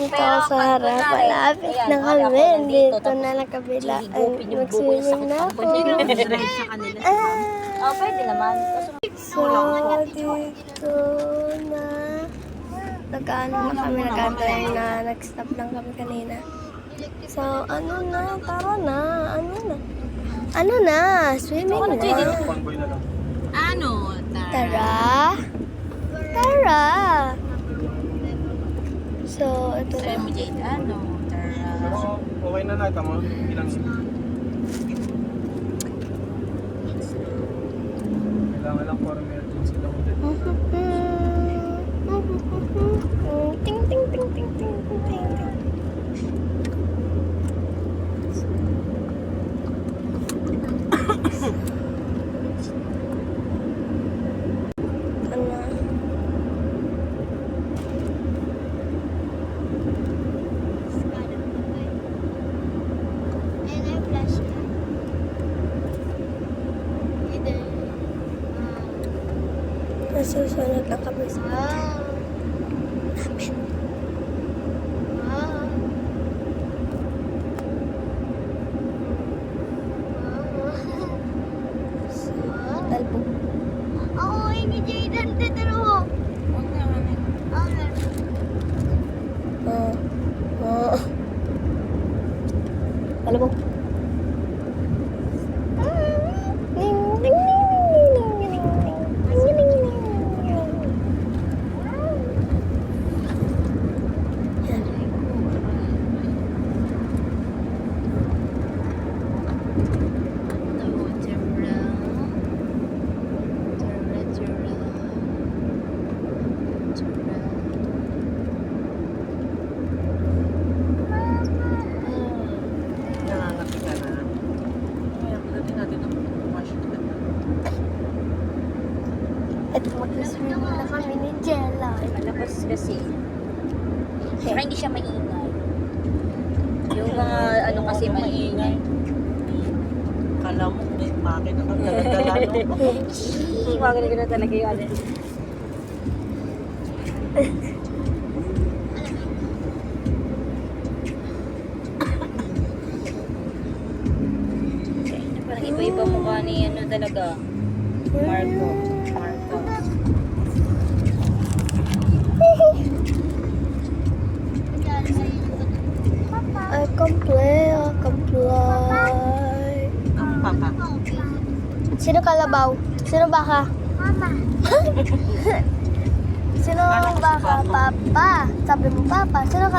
Dito sa harap, malapit na kami. Dito na lang kabila. Mag-swimming na ako. Pwede naman. So, dito na. Nag-ano na kami, nag-antay na. Nag-stop lang kami kanina. So, ano na? Tara na. Ano na? Swimming na. Ano? Tara. Tara. So, ito na. Sabi mo, Jade, ano? Okay na na, tama. Ilang kailangan lang for emergency lang ulit. Ting ting ting ting ting ting ting. Nasusunod lang kami sa namin. Talbog. Oo, ini Jayden dito. Talbog. Nangangati ka na. Kaya pagdating natin ang wash it na. At mag-swimming na kami ni Jella. Malabas kasi. Saka hindi siya maingay. Yung mga ano kasi maingay. Kala mo, may makina kang daladala, no? Magaling ko na talaga yung ano. Parang iba-iba mukha ni ano talaga. Marco. I can play. Ang papa. Sino kalabaw? Sino baka? Mama. Sino baka? Papa. Sabi mo papa. Sino